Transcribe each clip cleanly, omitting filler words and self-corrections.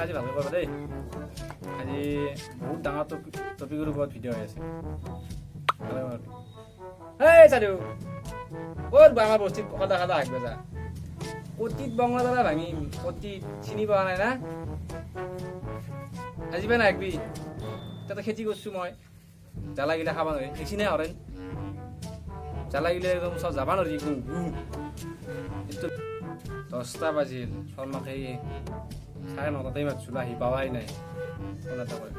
আজি ভালকৈ পাবা দেই আজি বহুত ডাঙৰ টপিকৰ ওপৰত ভিডিঅ' হৈ আছে এই চাৰিও ক'ত আমাৰ বস্তিত সদা সদা আহিব যা অতীত বংলাদাৰা ভাঙিম অতীত চিনি পোৱা নাই না আজি পাই নাহিবি তাতে খেতি কৰিছোঁ মই জ্বালা গিলা খাব নোৱাৰি এইখিনিয়ে হৰেন জ্বালা গিলা একদম চব যাব নোৱাৰি একদম এইটো 10টা বাজিল শৰ্মাক সেই 9:30 মাতিছিলোঁ আহি পাৱাই নাই ফোন এটা কৰি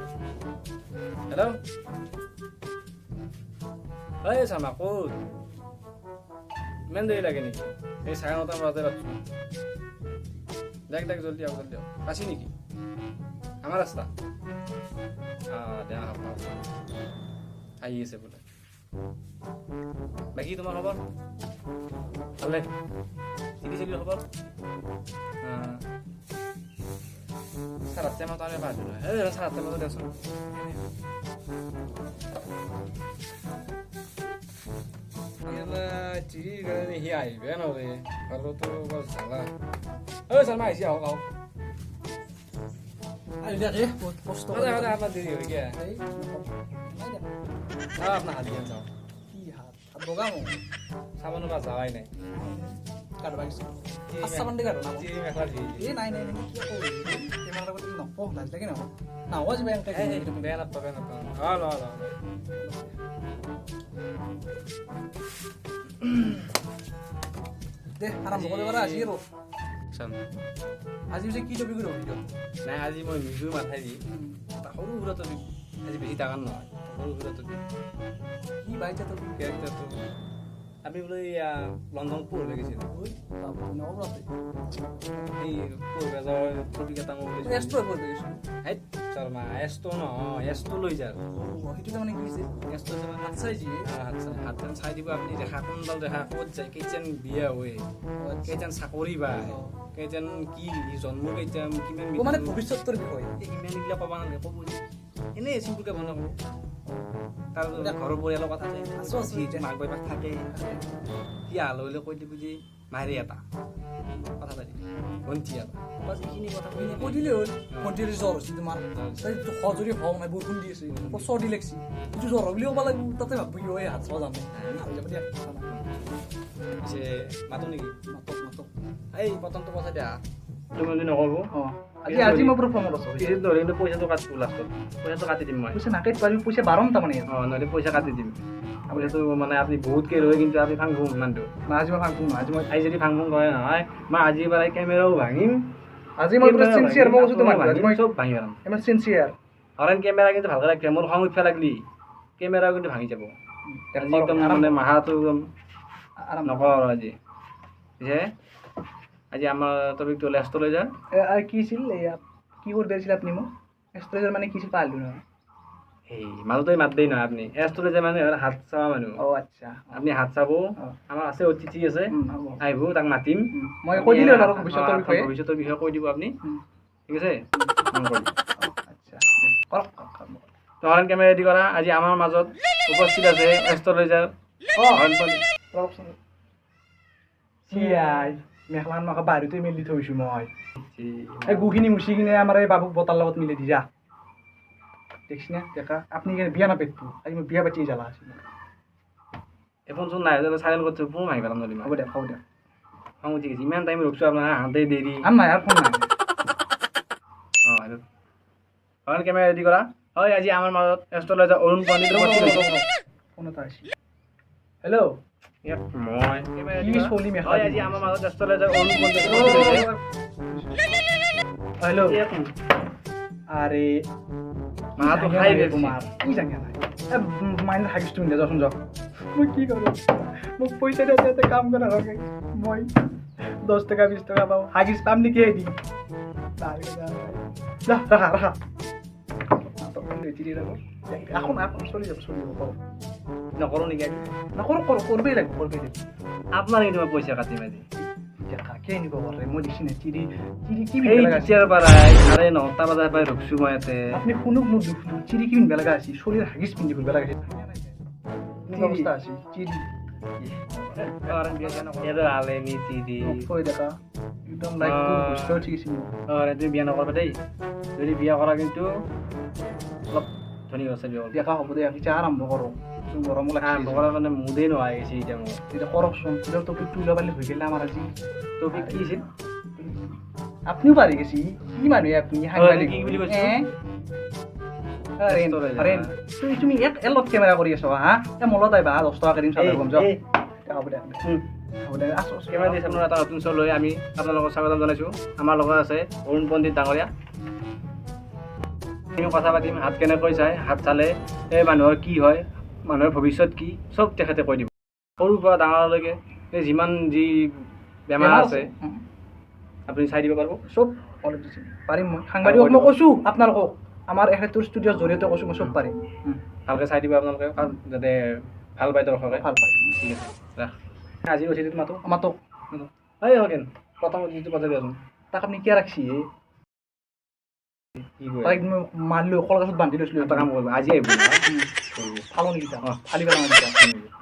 হেল্ল' এই শৰ্মা ক'ত ইমান দেৰি লাগে নেকি এই 9:30 বজাতে পাতিছোঁ দেখ জলদি আহক পাইছি নেকি আমাৰ ৰাস্তা দে আহি আছে বোলে বাকী তোমাৰ খবৰ ভালে চিটি চিটি খবৰ চাৰে 8টা মানত আমি পাইছোঁ নহয় এই চাৰে 8টা মানত আছোঁ চিৰিৰ কাৰণে সি আহিবে নহ'লে ঘৰতো বৰ জ্বালা ঐ শৰ্মা আহিছে আহক আহক কষ্ট আপনার দেরি হয়ে গিয়া আপনার হাত দিয়ে যাও কি হাত হাত বগামো সাবানো বা যাওয়াই নাই কাটো বাগিছে আচ্ছা বান্ডে কাটো না চিড়ি মেখলা দিয়ে এ নাই কি কই ক্যামেরা করতে না পোহ না লাগে না না ওয়াজ ব্যাংক থেকে বেয়া নাপাব হলো দে আরাম করে বারা আসি রো আজি কি টপিক রো নাই আজি মই নিজেও মাথাই দি এটা সৰু সুৰা টপিক আজি বেছি ডাঙৰ নহয় সৰু সুৰা টপিক কি বাইচা তো কেৰেক্টাৰটো আমি বোলে লণ্ডন পঢ়িব গৈছিল এই পঢ়িব টপিক এটা মই এক্সট্রা করবে হেই শৰ্মা এছটো নহয় এছটো লৈ যাওক সেইটো মানে কি হৈছে এছটো মানে হাত চাইজি হাত চাই দিব আপুনি দেখা কোনডাল দেখা ক'ত যায় কেইজন বিয়া হয় কেইজন চাকৰি পায় কেইজন কি জন্ম কেইজন কিমান মানে ভৱিষ্যতৰ বিষয় ইমানগিলা ক'ব নালাগে ক'ব এনেই চিম্পুলকৈ বনাব তাৰ ঘৰৰ পৰিয়ালৰ কথা আছে মাক বাপেক থাকে কি আলহীলৈ কৈ দিব যে মাৰি এটা কথা পাতি ভণ্টি এটা বাছ এইখিনি কথা কৈ দিলে হ'ল ভণ্টিৰ জ্বৰ হৈছে তোমাৰ সজৰি হওঁ নাই বৰষুণ দি আছে চৰ্দি লাগিছে এইটো জ্বৰ বুলি ক'ব লাগিব তাতে ভাবি এই হাত চোৱা জানে পিছে মাতো নেকি মাতক এই প্ৰথমটো কথা দিয়া তুমি যদি নক'ব আজি মই পুৰা ফোনত আছোঁ পিছত ধৰি কিন্তু পইচাটো কাটিব লাষ্টত পইচাটো কাটি দিম মই পইচা নাকাটি পাৰি পইচা বাৰম তাৰমানে নহ'লে পইচা কাটি দিম পইচাটো মানে আপুনি বহুতকৈ ৰয় কিন্তু আপুনি ফাং ফুং ইমানটো না আজি মই ফাং আজি মই যদি ফাং ফুং কৰে নহয় মই আজিৰ পৰাই কেমেৰাও ভাঙিম আজি মই পুৰা চিনচিয়াৰ মই কৈছোঁ তোমাক আজি মই চব ভাঙি পেলাম ইমান চিনচিয়াৰ কাৰণ কেমেৰা কিন্তু ভালকৈ ৰাখিব মোৰ খং উঠিব লাগলি কেমেৰাও কিন্তু ভাঙি যাব আজি একদম মানে মাথাটো একদম নকওঁ আৰু আজি পিছে আজি আমাৰ টপিকটো লাষ্টত লৈ যাওঁ আৰু কি আছিল কি কৰি দিছিল আপুনি মোক এষ্ট্ৰেজাৰ মানে কি আছিল পাহৰিলোঁ নহয় সেই মাজতে মাত দেই নহয় আপুনি এষ্ট্ৰেজাৰ মানে হাত চাৱা মানুহ আচ্ছা আপুনি হাত চাব আমাৰ আছে অতিথি আছে আহিব তাক মাতিম মই কৈ দিলোঁ আৰু ভৱিষ্যতৰ বিষয়ে কৈ দিব আপুনি ঠিক আছে আচ্ছা কৰক তখন কেমেৰা ৰেডি কৰা আজি আমাৰ মাজত উপস্থিত আছে এষ্ট্ৰেজাৰ মেখলান মাখা বাহিৰতে মেলি থৈছোঁ মই এই গুখিনি মুচি কিনে আমাৰ এই বাবুক বটাৰ লগত মিলি দি যা দেখছি না দেখা আপুনি বিয়া নাপাতিব আজি মই বিয়া পাতি জ্বালা আছিল এখন চোন নাই চাইলেণ্ট কৰিছোঁ ফোন মাৰি পেলাম নদী হ'ব দিয়ক খং উঠি গৈছে ইমান টাইম ৰখছোঁ আপোনাৰ হাতে দেৰি নাই আৰু ফোন নাই তখন কেমেৰা ৰেডি কৰা হয় আজি আমাৰ মাজত এষ্ট্ৰেজাৰ অৰুণ পণ্ডিত ফোন এটা আহিছে হেল্ল' মই কি চলি মেখলা আজি আমাৰ মাজত এষ্ট্ৰেজাৰ অৰুণ পণ্ডিত হেল্ল' আৰে মাহাতো খাই তোমাৰ কি জানে নাই মাইণ্ড হাগিছ তুমি যাচোন যাওক মই কি কৰোঁ মোক পইচা দিয়াতে কাম কৰা হয় মই 10 টকা 20 টকা পাওঁ হাগিছ পাম নেকি এদিন ৰাখা এখন চলি যাব নকৰোঁ নেকি নকৰোঁ কৰবেই লাগিব আপোনাৰ কিন্তু মই পইচা কাটিম আজি কাকে নিব পাৰে মই দেখি নাই চিৰি কি পৰাই 9:30 বজাৰ পৰাই ৰখছোঁ মই ইয়াতে আপুনি শুনক মোৰ দুখটো চিৰি কি পিন্ধিব লগা আছিল চলিৰ হাগিছ পিন্ধি ফুৰিব লগা আছিল অৱস্থা আছিল চিৰি অৰেন বিয়া চিয়া নকৰ এইটো আলে নীতি দি মোক কৈ দেখা একদম লাইফটো গুষ্ট উঠি গৈছে মোৰ অৰেন তুমি বিয়া নকৰবা দেই যদি বিয়া কৰা কিন্তু অলপ ধনী আছে বিয়া দেখা হ'ব দে এতিয়া আৰম্ভ কৰোঁ গৰমো লাগছে আৰম্ভ কৰাৰ মানে মুদেই নোহোৱা হৈ গৈছে এতিয়া মোৰ এতিয়া কৰকচোন এতিয়া টপিকটো ওলাব পাৰিলে হৈ গ'লে আমাৰ আজি টপিক কি আছিল আপুনিও পাৰি গেছি কি মানুহে আপুনি সাংবাদিক কি বুলি কৈছো? তুমি এলত কেমেৰা কৰি আছো হা মলত আহিবা 10 টকা দিম চাব গম যাও হ'ব দে হ'ব দে আছো কেমেৰা দিছে আপোনাৰ এটা নতুন শ্ব' লৈ আমি আপোনালোকক স্বাগতম জনাইছোঁ আমাৰ লগত আছে অৰুণ পণ্ডিত ডাঙৰীয়া আমি কথা পাতিম হাত কেনেকৈ চায় হাত চালে এই মানুহৰ কি হয় মানুহৰ ভৱিষ্যত কি চব তেখেতে কৈ দিব সৰুৰ পৰা ডাঙৰলৈকে এই যিমান যি বেমাৰ আছে আপুনি চাই দিব পাৰিব চব পাৰিম মই সাংবাদিকক মই কৈছোঁ আপোনালোকক আমাৰ এখেতৰ ষ্টুডিঅ'ৰ জৰিয়তে কৈছোঁ মই চব পাৰিম ভালকৈ চাই দিব আপোনালোকে যাতে ভাল পায় দৰ্শকে ভাল পায় ঠিক আছে ৰাখ আজি অতিথিটো মাতো আমাৰতো এই হকেন প্ৰথম অতিথিটো পাতে দিয়াচোন তাক আপুনি কিয় ৰাখছি কি কৈ তাইক মই মাৰিলোঁ কলগছত বান্ধি লৈছিলোঁ এটা কাম কৰিব আজি আহিব ফালো নেকি তাক ফালি পেলাম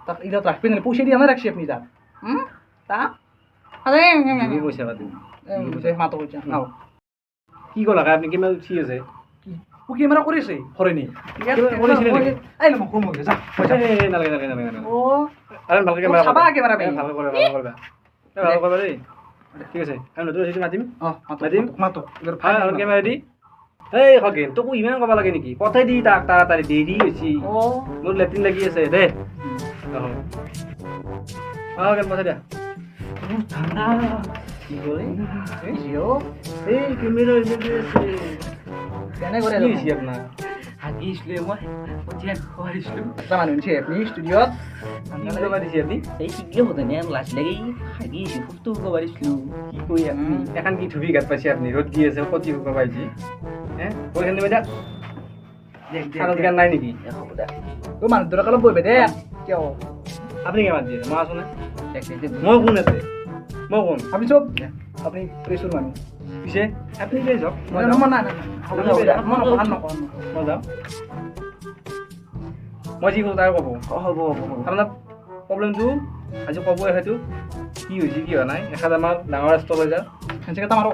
তাক ইলাত ৰাখবি নাই পইচা দিয়া নাই ৰাখছি আপুনি তাক তাক পইচা পাতি মাতো কৈছা নাও কি ক'লা আপুনি কিমান উঠি আছে কেমেৰা কৰিছে হৰেণী কৰিছিলে নেকি? আহিলে মোক কম যা নালাগে নালাগে নালাগে নালাগে অ' আৰে ভালকৈ কেমেৰা চাবা কেমেৰা বেয়া ভালকৈ কৰিবা ভালকৈ কৰিবা ভালকৈ কৰিবা দেই ঠিক আছে আমি নতুন অতিথি মাতিম মাতিম মাতো ভাল কেমেৰা দি এই হকেন তোকো ইমান ক'ব লাগে নেকি পঠাই দি তাক তাড়াতাড়ি দেৰি হৈছে মোৰ লেট্ৰিন লাগি আছে দে হকেন পঠাই দিয়া কি কৰে এই কেমেৰা কেনে কৰে কি হৈছে আপোনাৰ হাগিছিলো মই কঠিয়া খুৱাইছিলো এটা মানুহ নিছে আপুনি ষ্টুডিঅ'ত কি কৰিব দিছে আপুনি এই শিকিলে হতে নে লাজ লাগি হাগিছি ফুটটো পাৰিছিলো কি কৰি আপুনি এখন কি ধুবি গাত পাইছে আপুনি ৰ'দ দি আছে কতি শুকা পাইছে হে পৰীক্ষা দিব দিয়ক খানা দোকান নাই নেকি হ'ব দে অ' মানুহ দুটাক অলপ বহিব দে কিয় আপুনি কিমান দিয়ে মই আছো নে মই কোন আছে মই কোন আমি চব আপুনি প্ৰেছৰ মানুহ পিছে আপুনি লৈ যাওক মই নাই মই যাওঁ মই যি কৰোঁ তাই ক'ব হ'ব আপোনাৰ প্ৰব্লেমটো আজি ক'বই সেইটো কি হৈছে কি হোৱা নাই এখাদ আমাৰ ডাঙৰ ৰাষ্ট্ৰ লৈ যাওঁ সেনেকৈ তাৰ আৰু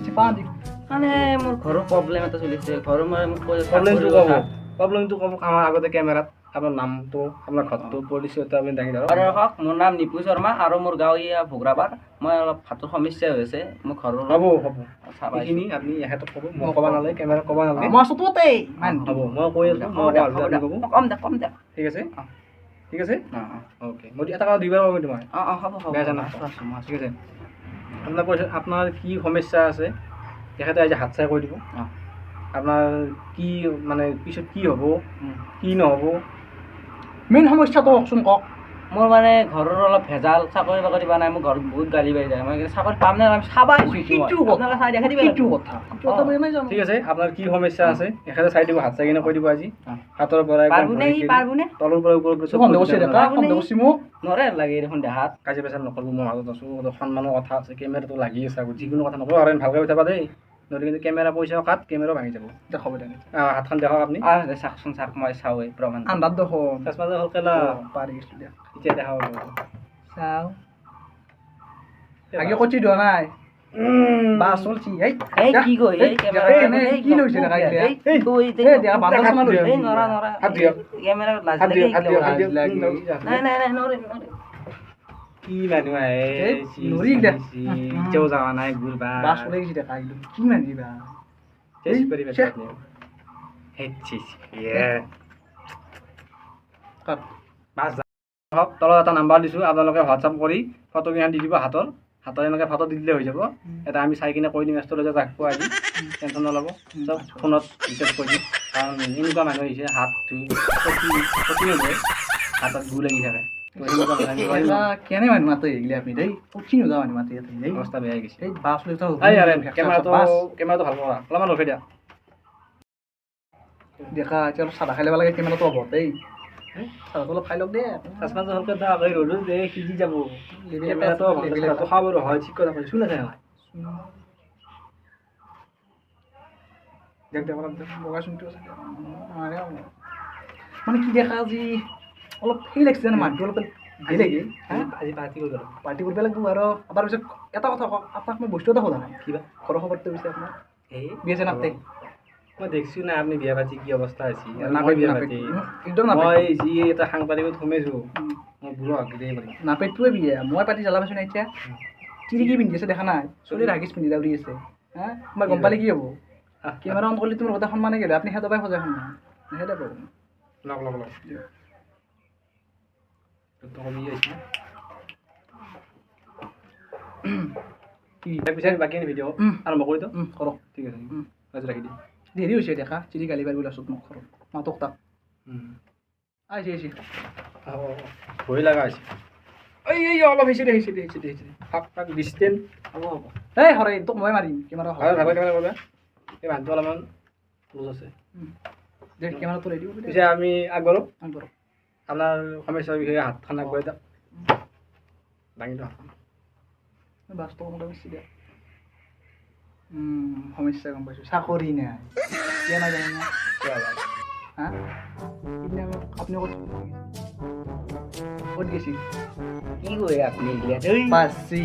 চিপা দি মানে মোৰ ঘৰৰ প্ৰব্লেম এটা চলিছে ঘৰৰ মানে মোক কৈ প্ৰব্লেমটো ক'ব আমাৰ আগতে কেমেৰাত আপোনাৰ নামটো আপোনাৰ ঘৰটো পৰিচয়টো আপুনি দাঙি ধৰক আৰু ৰখক মোৰ নাম নিপু শৰ্মা আৰু মোৰ গাঁও এয়া ভোগৰাবাৰ মই অলপ হাতৰ সমস্যা হৈ আছে মোৰ ঘৰৰ হ'ব চাবা সেইখিনি আপুনি এখেতক ক'ব মই ক'ব নালাগে কেমেৰাত ক'ব নালাগে মই আছো তোতে হ'ব মই কৈ আছোঁ মই ক'ব কম দে ঠিক আছে ঠিক আছে অঁ অ'কে মই এটা কথা দুইবাৰ ক'ম তোমাক অঁ হ'ব বেয়া জানা ঠিক আছে আপোনাৰ কৈছে আপোনাৰ কি সমস্যা আছে তেখেতে আজি হাত চাই কৈ দিব অঁ আপোনাৰ কি মানে পিছত কি হ'ব কি নহ'ব মেইন সমস্যাটো কওকচোন কওক মোৰ মানে ঘৰৰ অলপ ভেজাল চাকৰি বাকৰি পোৱা নাই মোৰ ঘৰত বহুত গালি পাই যায় মই চাকৰি পাম নে আমি চাবা সেইটো কথা ঠিক আছে আপোনাৰ কি সমস্যা আছে এখেতে চাই দিব হাত চাই কিনে কৈ দিব আজি হাতৰ পৰা পাৰবোনে তলৰ পৰা ওপৰৰ পৰা নৰে লাগে দেখোন দেহাত কাজি পেচাল নকৰিব মই মাজত আছোঁ সন্মানৰ কথা আছে কেমেৰাটো লাগি আছে আকৌ যিকোনো কথা নকওঁ আৰু ভালকৈ উঠাবা দেই নহ'লে কিন্তু কেমেৰা পইচাও কাট কেমেৰাও ভাঙি যাব দেখাব দে হাতখন দেখাওক আপুনি চাকচোন চাক মই চাওঁৱেই প্ৰমাণ আন্দাজ দেখোন চশমাযোৰ হলকেলা পাৰি গৈছোঁ দিয়া এতিয়া দেখাব চাওঁ আগে কচি ধোৱা নাই বা চলছি এই কি কয় কি লৈছে দেখা কি মানুহ আহে যোৱা নাই ঘূৰবা কি মানিবা তলত এটা নাম্বাৰ দিছোঁ আপোনালোকে হোৱাটছআপ কৰি ফটোকেইখন দি দিব হাতৰ এনেকৈ ফটো দি দিলে হৈ যাব এটা আমি চাই কিনে কৈ দিম ষ্টৰেজত ৰাখিব আজি টেনশ্যন নল'ব চব ফোনত ৰিচাৰ্জ কৰি দিম কাৰণ এনেকুৱা মানুহ আহিছে হাত ধুই হাতত গু লাগি থাকে কেনে মানুহ মাতে এইগিলা আপুনি দেই কঠিন হৈ যোৱা মানুহ মাতে দেই অৱস্থা বেয়া হৈ গৈছে এই বাছ লৈ কেমেৰাটো ভাল কৰা অলপমান ৰখাই দিয়া দেখা এতিয়া অলপ চাদা খাই ল'ব লাগে কেমেৰাটো হ'ব দেই চাদাটো অলপ খাই লওক দেই চশমাটো ভালকৈ দাগ এই ৰ'দত সিজি যাব কেমেৰাটো খাব হয় ঠিক কথা কৈছোঁ নাযায় নহয় দেখ অলপ বগা চুনটো আছে মানে কি দেখা আজি অলপ সেই লাগিছে জানো মানুহটো অলপ দিয়ে নেকি আজি পাৰ্টি কৰিব পাৰ্টি কৰিব লাগিব আৰু তাৰ পিছত এটা কথা কওক আপোনাক মই বস্তু এটা সোধা নাই কিবা ঘৰৰ খবৰটো পিছে আপোনাৰ এই বিয়া আছে নাপাতে মই দেখিছোঁ না আপুনি বিয়া পাতি কি অৱস্থা হৈছে নাপাতে বিয়া নাপাতে পাতি একদম নাপাতে মই যি এটা সাংবাদিকত সোমাইছোঁ মই বুঢ়ো আগেই পাৰিম নাপাতটোৱে বিয়া মই পাতি জ্বালা পাইছোঁ নাই এতিয়া চিৰিকি পিন্ধি আছে দেখা নাই চলিৰ হাগিছ পিন্ধি দাউৰি আছে হা মই গম পালে কি হ'ব কেমেৰা অন কৰিলে তোমাৰ গোটেই সন্মানে গ'লে আপুনি সিহঁতৰ পৰাই সজাই সন্মান সেইটা পাব লগ লগ লগ কমি আহিছে কি পিছে বাকী ভিডিঅ' আৰম্ভ কৰি দিওঁ কৰক ঠিক আছে আজি ৰাখি দিম দেৰি হৈছে দেখা চিৰি গালি পাৰিব লাষ্টত মোক ঘৰত নাটক তাক আহিছে ভয় লগা হৈছে এই অলপ হৈছে দে শাক শাক ডিষ্টেঞ্চ হ'ব এই হৰে তোক মই মাৰিম কেমেৰা ভালে ভালে কেমেৰা কৰিবা এই মানুহটো অলপমান লুজ আছে দে কেমেৰাটো ৰেডি কৰি পিছে আমি আগবাঢ়ো আগবাঢ়ক আপোনাৰ সমস্যাৰ বিষয়ে হাতখন আগবঢ়াই দিয়ক দাঙি দিয়ক বাস্তৱ মতে বেছি দিয়া সমস্যা গম পাইছোঁ চাকৰি নাই কিয় নাই জানে না হা সিদিনা আপুনি ক'ত গৈছিল কি কৰে আপুনি পাছি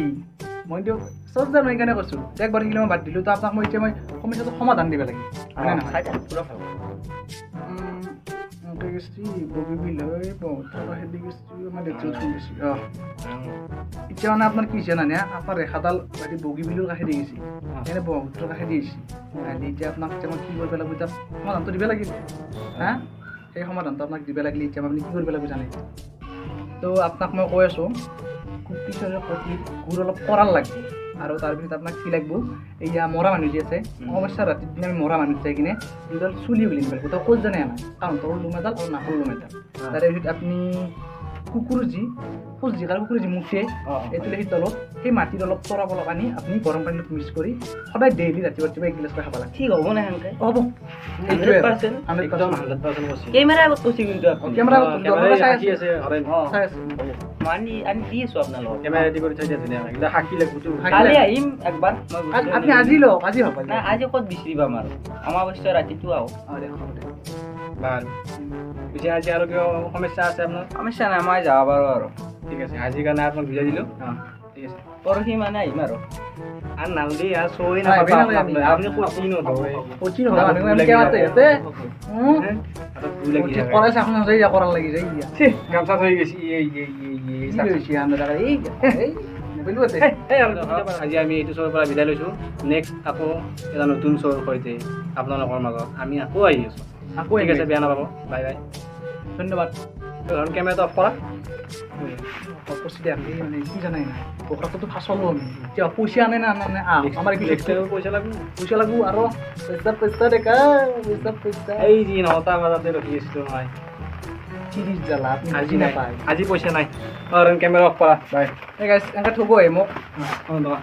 মইতো চব জানো সেইকাৰণে কৈছোঁ একবাৰ থাকিলে মই বাদ দিলোঁ তো আপোনাক মই এতিয়া মই সমস্যাটো সমাধান দিব লাগে হয়নে নহয় পুৰা ভাল গেছি বগীবিল হৈ বহুত হেৰি গেছি আমাৰ দেউতাও থৈ গেছি এতিয়া মানে আপোনাৰ কি হৈছে জানে আপোনাৰ ৰেখাডাল হেৰি বগীবিলৰ কাষেদি গেছি এনে ব্ৰহ্মপুত্ৰৰ কাষেদি আহিছে এতিয়া আপোনাক এতিয়া মই কি কৰিব লাগিব এতিয়া সমাধানটো দিব লাগিল হা সেই সমাধানটো আপোনাক দিব লাগিলে এতিয়া আপুনি কি কৰিব লাগিব জানে তো আপোনাক মই কৈ আছোঁ পিছৰে কটলিত গুড় অলপ কৰাল লাগিব আৰু তাৰপিছত আপোনাক কি লাগিব এয়া মৰা মানুহ যি আছে অৱশ্যে ৰাতিৰ দিনা আমি মৰা মানুহ যাই কিনে দুডাল চুলি উলিয়াই নিব লাগিব তো ক'ত জানে আমাৰ কাউণ্টাৰৰ লোম এডাল আৰু নাকৰ লোম এডাল তাৰে পিছত আপুনি কুকুৰ যি খোজ যি আৰু কুকুৰ যি মুঠে এই তুলসীৰ তলত সেই মাটিৰ অলপ তৰপ অলপ আনি আপুনি গৰম পানীত মিক্স কৰি সদায় ডেইলি ৰাতিপুৱা ৰাতিপুৱা 1 গিলাচ খাব লাগে ঠিক হ'ব না সেনেকৈ হ'ব 100% একদম 100% কৈছে কেমেৰা আগত কৈছে কিন্তু আপুনি কেমেৰা চাই সাক্ষী আছে হৰেণ চাই আছোঁ মানি আনি দি আছোঁ আপোনাৰ লগত কেমেৰা ৰেডি কৰি থৈ দিয়া ধুনীয়াকৈ কিন্তু সাক্ষী লাগবতো কালি আহিম একবাৰ আপুনি আজি লওক আজি হ'ব নাই আজি ক'ত বিচাৰি পাম আৰু অমাৱস্যা ৰাতিটো আহক বাৰু পিছে আজি আৰু কিয় সমস্যা আছে আপোনাৰ সমস্যা নাই মই যাব পাৰোঁ আৰু ঠিক আছে আজিৰ কাৰণে আপোনাক বুজাই দিলোঁ ঠিক আছে পৰহি মানে আহিম আৰু আর নালদি আর সই না নাই, পাবা বেনা আপনি নাই। আপনি কোচিন নো দই কচি নহয় মানুহ আমি কেমাতে ইয়াতে আর দুই লাগি ঠিক কৰে চাখন যাই যা কৰাৰ লাগি যাই ইয়া গামছা হৈ গৈছি এই কি হৈছে আমৰা দাদা এই মোবাইলটো আছে আজি আমি এইটো শ্ব'ৰ পৰা বিদায় লৈছোঁ নেক্সট আকৌ এটা নতুন শ্ব'ৰ সৈতে আপোনালোকৰ মাজত আমি আকৌ আহি আছোঁ আকৌ ঠিক আছে বেয়া নাপাব বাই বাই ধন্যবাদ ধৰণ কেমেৰাটো অফ কৰা কচি দে আমি মানে কি জানাই না পকৰাটো ফাচলো আমি এতিয়া পইচা আনে না আনে আমাৰ কি পইচা লাগিব পইচা লাগব আৰু পইচা দেখা পইচা এই যি 9টা বজাতে ৰখি আছিলোঁ মই 30 জ্বালা আপনি আজি আজি নাই নাপায় আজি পইচা নাই ধৰণ কেমেৰা অফ কৰা বাই এই গাইছ এনেকৈ থব মোক ধন্যবাদ